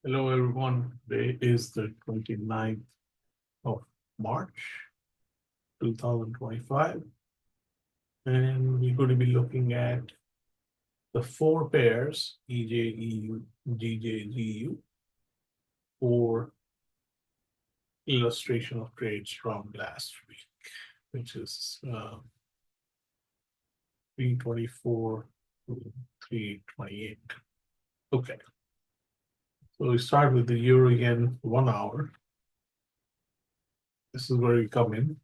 Hello, everyone. Today is the 29th of March, 2025, and we're going to be looking at the four pairs, EJ, EU, GJ, GU, for illustration of trades from last week, which is 324 to 328. Okay, so we start with the Euro Yen 1 hour. This is where we come in.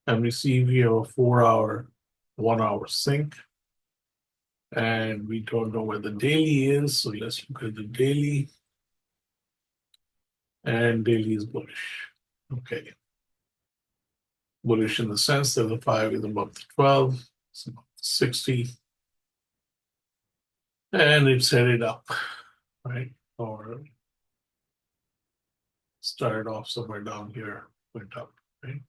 And we see we have a 4 hour, 1 hour sync. And we don't know where the daily is. So let's look at the daily. And daily is bullish. Okay. Bullish in the sense that the 5 is above the 12, it's above the 60. And it's headed up, right? Or started off somewhere down here, went up, right?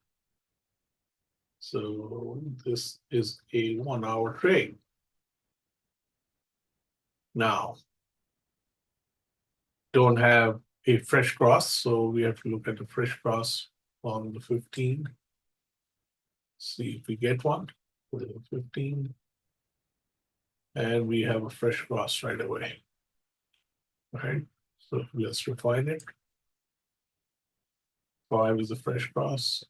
So this is a 1 hour trade. Now, don't have a fresh cross, so we have to look at the fresh cross on the 15. See if we get one for the 15. And we have a fresh cross right away. Right? So let's refine it. 5 is a fresh cross.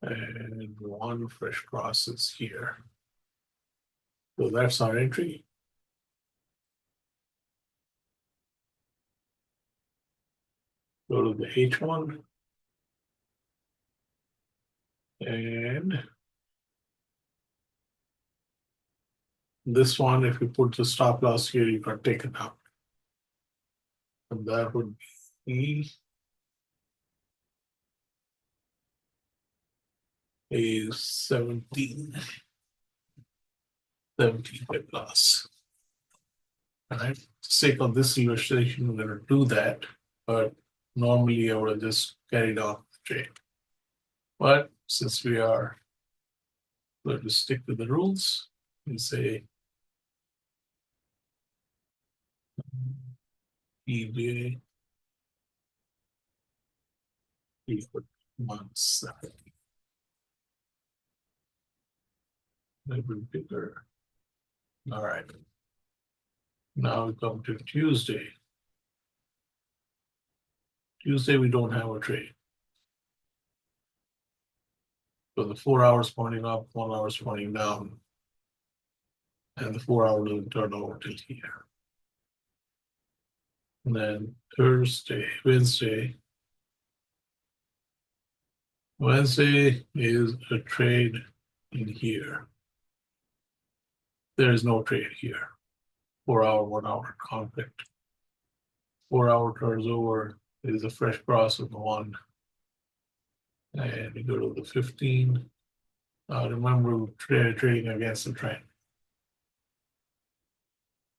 And 1 fresh cross is here. So that's our entry. Go to the H1. And this one, if you put the stop loss here, you got taken out. And that would be a 17 pip loss. All right. For the sake of this illustration, we're going to do that, but normally I would have just carried on the trade. But since we are going to stick to the rules, we say EJ equal 170. A little bit bigger. All right. Now we come to Tuesday. Tuesday, we don't have a trade. So the 4 hours pointing up, 1 hour is pointing down. And the 4 hour doesn't turn over till here. And then Wednesday. Wednesday is a trade in here. There is no trade here. 4 hour, 1 hour conflict. 4 hour turns over, is a fresh cross of the 1. And we go to the 15. Remember, trading against the trend.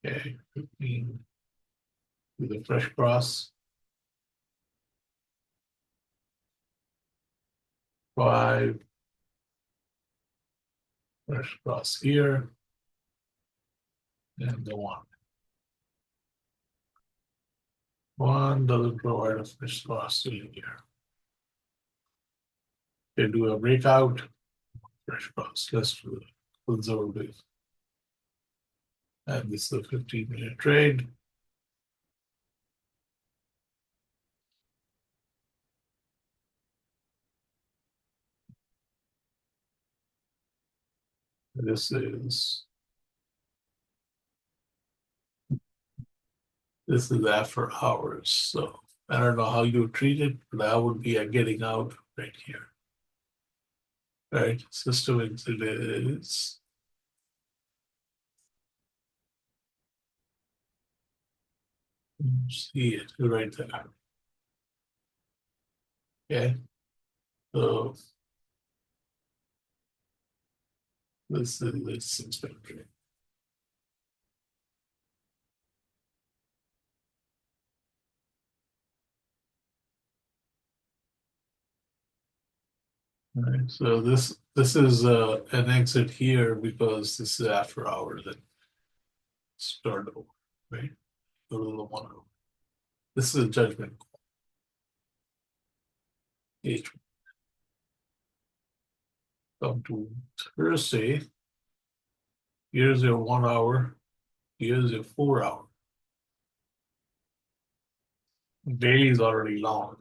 Okay, 15 with a fresh cross. 5. Fresh cross here. And the 1. 1 doesn't provide a fresh cross in here. They do a breakout, fresh cross. Let's do it. Conservative. And this is a 15-minute trade. This is after hours. So I don't know how you treat it, but I would be getting out right here. Right, system exit is see it right there. Okay, so this is this inspector. Right, so this is an exit here because this is after hours and start over, right? Go to the 1 hour. This is a judgment call. H come to Thursday. Here's your 1 hour. Here's your 4 hour. Daily is already long.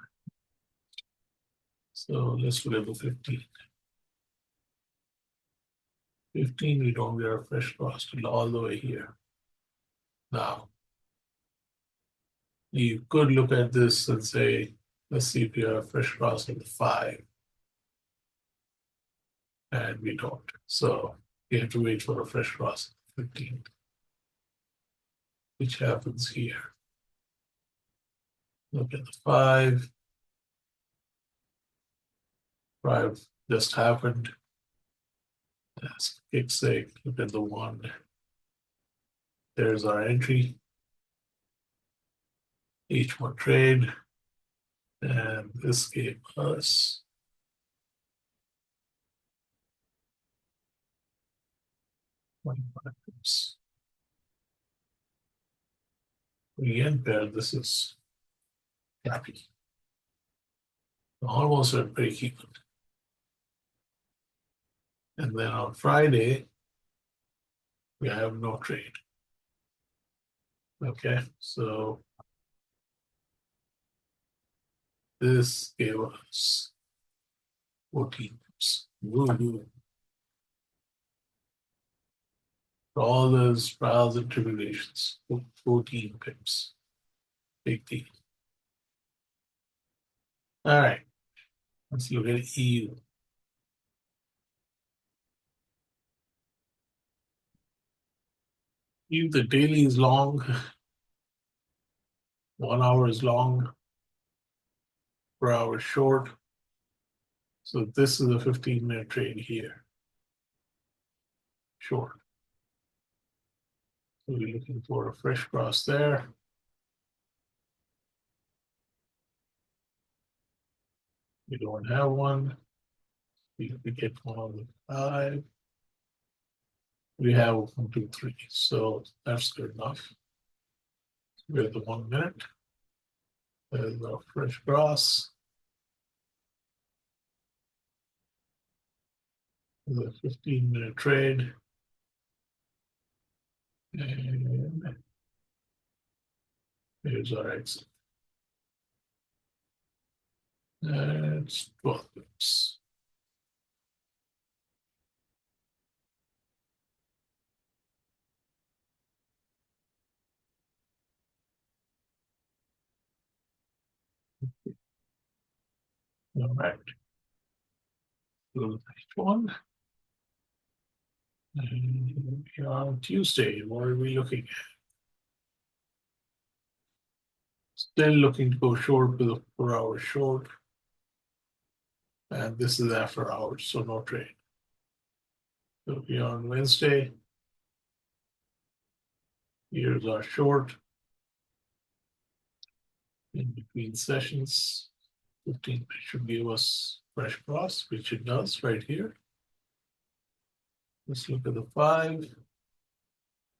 So let's look at the 15. 15, we don't get a fresh cross till all the way here. Now, you could look at this and say, let's see if you have a fresh cross in the 5. And we don't. So you have to wait for a fresh cross 15, which happens here. Look at the 5. 5 just happened. That's kick's sake. Look at the 1. There's our entry. H1 trade. And this gave us 25 pips. Again, pair, this is happy. Almost at break even. And then on Friday, we have no trade. Okay, so this gave us 14 pips. Woo-hoo. For all those trials and tribulations, 14 pips. Big deal. All right, let's look at EU. EU, the daily is long. 1 hour is long. 4 hours short. So this is a 15-minute trade here. Short. So we're looking for a fresh cross there. We don't have one. We get one on the 5. We have 1, 2, 3. So that's good enough. We have the 1 minute. There's our fresh cross. The 15-minute trade. And here's our exit. That's 12 pips. All right. Go to the next one. And on Tuesday, what are we looking at? Still looking to go short with a 4 hour short. And this is after hours, so no trade. It'll be on Wednesday. Here's our short. In between sessions, 15 should give us fresh cross, which it does right here. Let's look at the 5.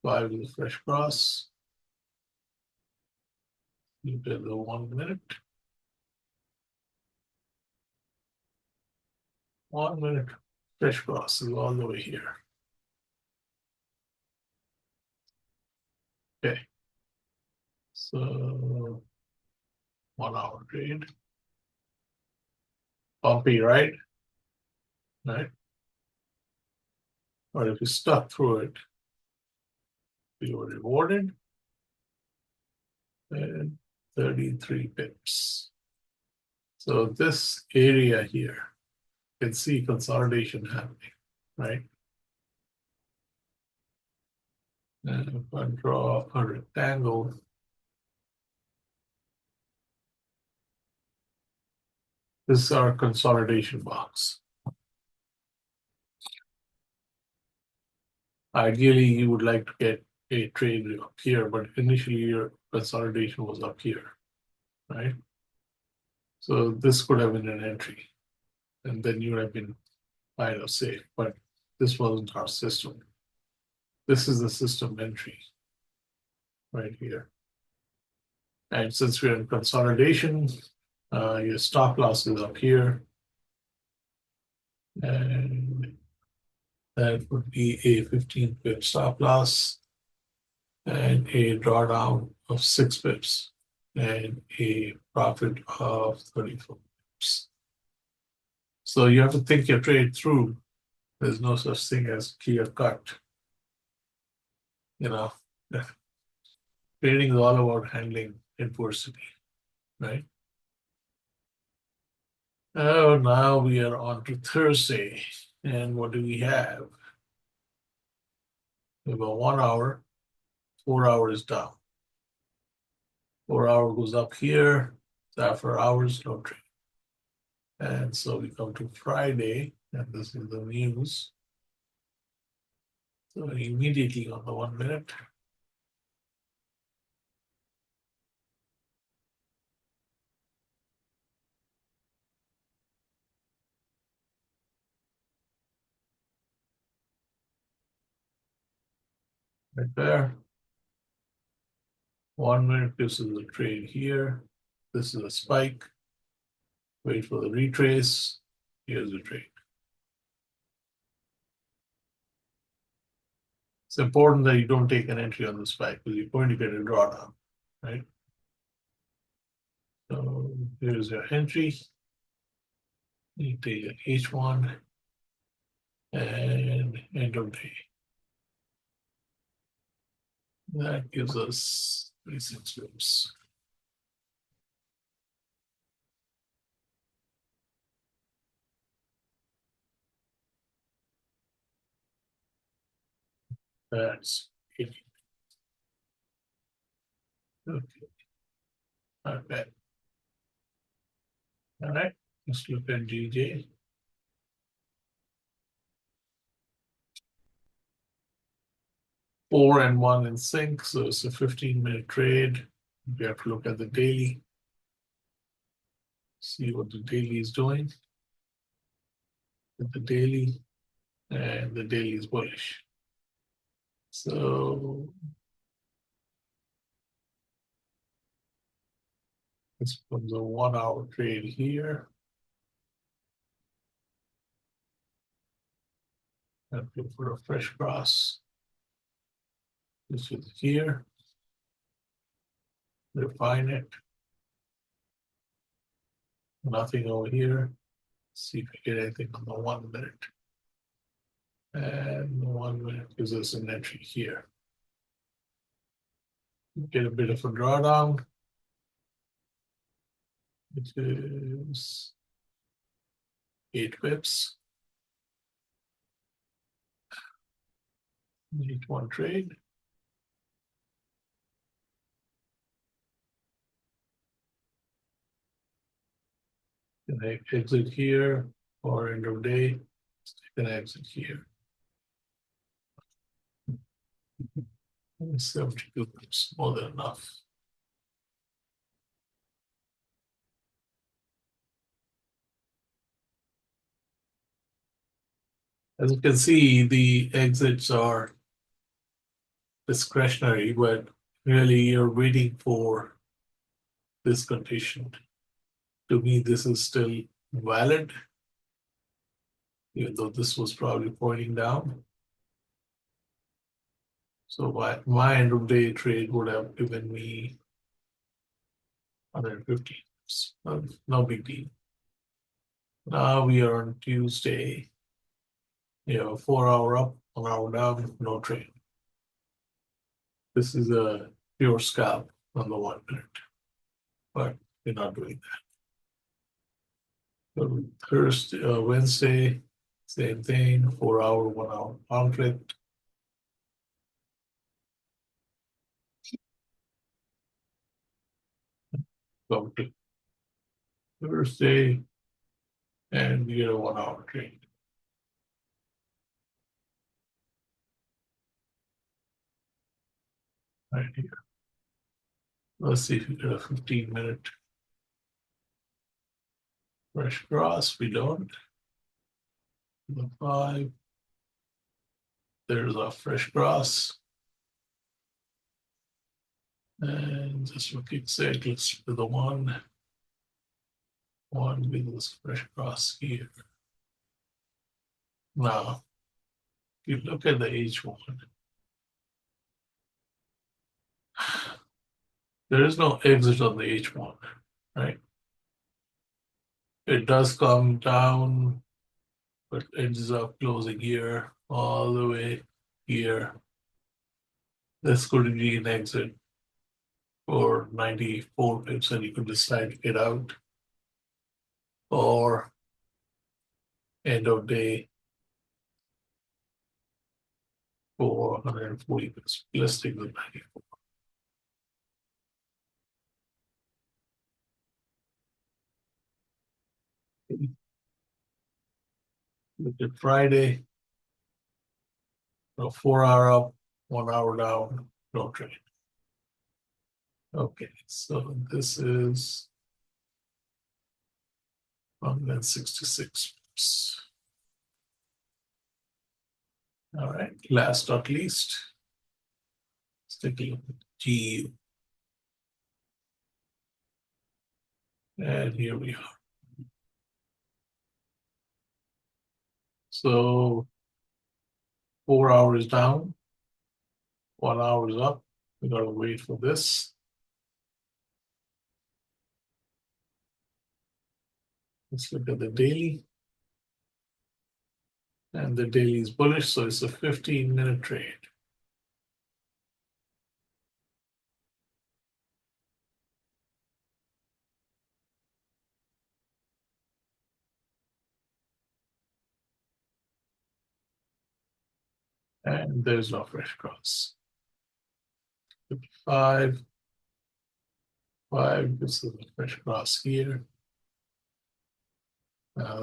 5 is a fresh cross. Look at the 1 minute. 1 minute fresh cross is all the way here. Okay. So 1 hour trade. Bumpy, right? Right. But if you stuck through it, we were rewarded. And 33 pips. So this area here, you can see consolidation happening, right? And if I draw a rectangle, this is our consolidation box. Ideally, you would like to get a trade up here, but initially your consolidation was up here, right? So this could have been an entry. and then you would have been kind of safe, but this wasn't our system. This is the system entry right here. And since we're in consolidation, your stop loss is up here. And that would be a 15 pip stop loss and a drawdown of 6 pips and a profit of 34 pips. So you have to think your trade through. There's no such thing as clear cut. You know, trading is all about handling adversity, right? Oh, now we are on to Thursday. And what do we have? We have a 1 hour, 4 hours down. 4 hour goes up here. After hours, no trade. And so we come to Friday, and this is the news. So immediately on the 1 minute. Right there. 1 minute, this is the trade here. This is a spike. Wait for the retrace. Here's the trade. It's important that you don't take an entry on the spike because you're going to get a drawdown, right? So here's your entry. You take an H1 and end of day. That gives us 36 pips. That's 80. Okay, not bad. All right, let's look at GJ. Four and one in sync, so it's a 15-minute trade. We have to look at the daily. See what the daily is doing. With the daily, and the daily is bullish. So this becomes a 1 hour trade here. And look for a fresh cross. This is here. Refine it. Nothing over here. See if we get anything on the 1 minute. And the 1 minute gives us an entry here. Get a bit of a drawdown, which is 8 pips. Need one trade. Can I exit here or end of day? Can I exit here? 72 pips, more than enough. As you can see, the exits are discretionary, but really you're waiting for this condition. To me, this is still valid, even though this was probably pointing down. So my end of day trade would have given me 150. No big deal. Now we are on Tuesday. You know, 4 hour up, 1 hour down, no trade. This is a pure scalp on the 1 minute, but we're not doing that. So Thursday, Wednesday, same thing, 4 hour, 1 hour conflict. Come to Thursday, and we get a 1 hour trade. Right here. Let's see if we get a 15-minute fresh cross. We don't. the 5. There's our fresh cross. And just look exactly to the 1. 1 with this fresh cross here. Now, if you look at the H1, there is no exit on the H1, right? It does come down, but ends up closing here, all the way here. This could be an exit for 94 pips, and you could decide to get out, or end of day for 140 pips. Let's take the 94. Look at Friday, a 4 hour up, 1 hour down, no trade. Okay, so this is 166 pips. All right, last not least, let's take a look at GU. And here we are. So 4 hours down, 1 hour is up. We gotta wait for this. Let's look at the daily. And the daily is bullish, so it's a 15-minute trade. And there's no fresh cross. 5, 5, this is a fresh cross here.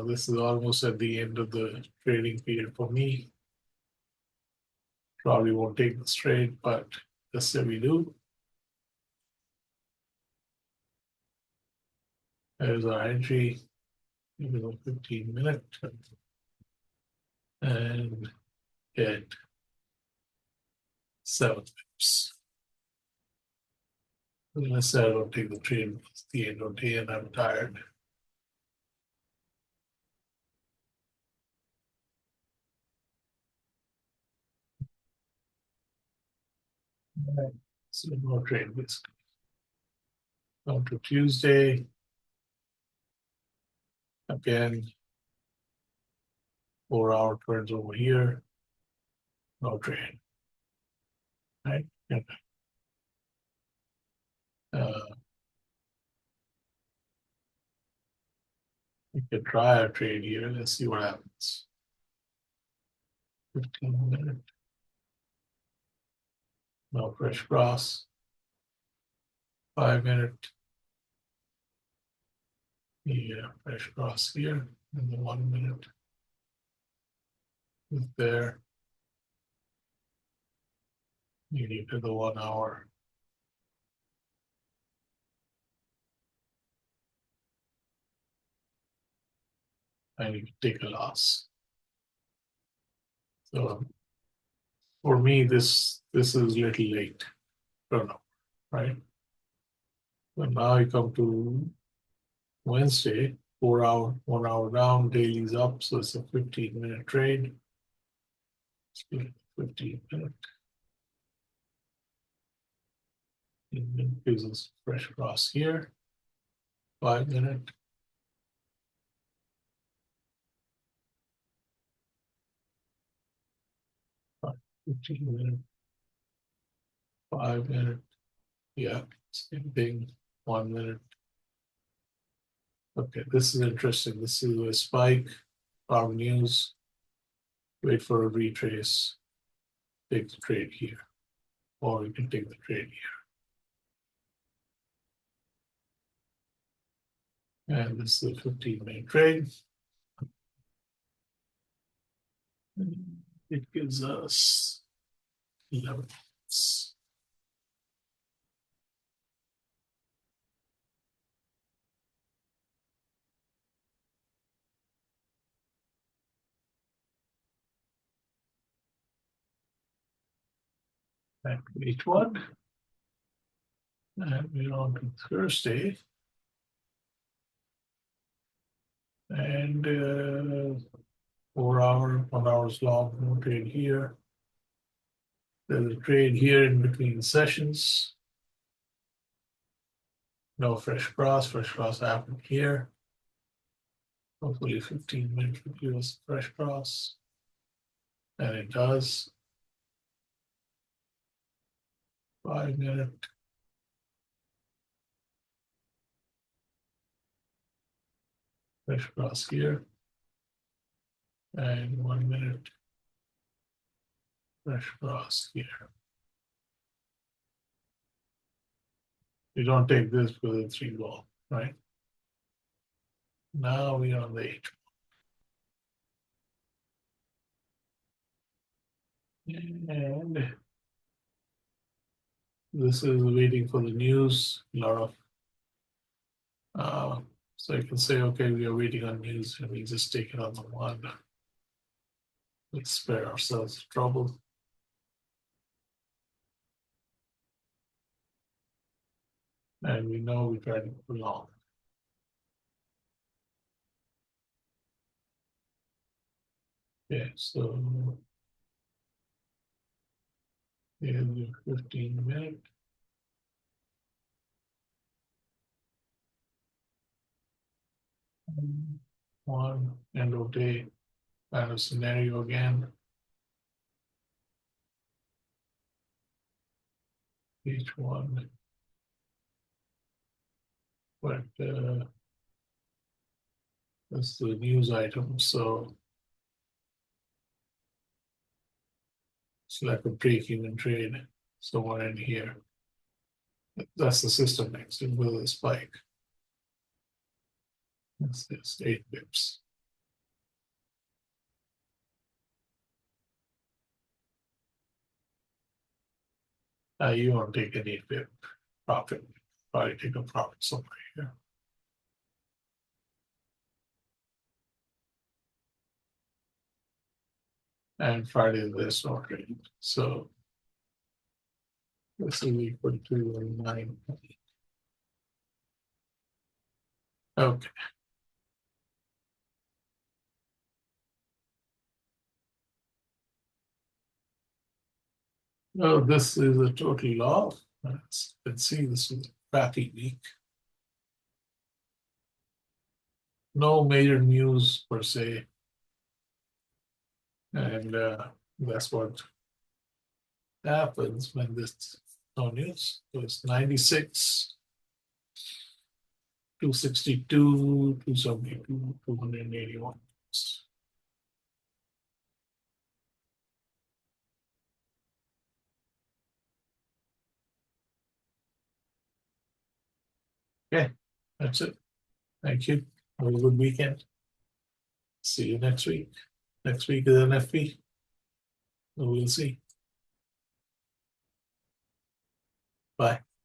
This is almost at the end of the trading period for me. Probably won't take this trade, but let's say we do. There's our entry, maybe 15-minute, and get 7 pips. Let's say I don't take the trade, it's the end of the day and I'm tired. So no trade basically. On to Tuesday. Again, 4 hour turns over here. No trade. Right? Okay. We could try a trade here. Let's see what happens. 15-minute. No fresh cross. 5-minute. Yeah, fresh cross here. And the 1 minute is there. You need to the 1 hour. And you take a loss. So for me, this is a little late. Don't know, right? But now you come to Wednesday, 4 hour, 1 hour down, daily's up, so it's a 15-minute trade. 15-minute. Gives us fresh cross here. 5-minute. 15-minute. 5-minute. Yeah, same thing. 1 minute. Okay, this is interesting. This is a spike. Our news. Wait for a retrace. Take the trade here. Or you can take the trade here. And this is a 15-minute trade. It gives us 11 minutes. Back to each one. And we're on to Thursday. And 4 hour, 1 hour's long, no trade here. There's a trade here in between sessions. No fresh cross happened here. Hopefully 15 minutes would give us a fresh cross. And it does. 5 minute. Fresh cross here. And 1 minute. Fresh cross here. You don't take this with a 3 ball, right? Now we are on the 8. And this is waiting for the news. A lot of so you can say, okay, we are waiting on news, and we just take it on the 1. Let's spare ourselves trouble. And we know we try to go long. Okay, so here's your 15 minute. One end of day kind of scenario again. Each one. But that's the news item, so it's like a break-even trade somewhere in here. That's the system next in with a spike. That's this 8 pips. You won't take an 8 pip profit. Probably take a profit somewhere here. And Friday there's no trade. So this is equal to 9. Okay. Well, this is a total loss. Let's see, this is a crappy week. No major news per se. And that's what happens when this no news. So it's 96, 262, 272, 281. Okay, that's it. Thank you. Have a good weekend. See you next week. Next week is NFP. We'll see. Bye.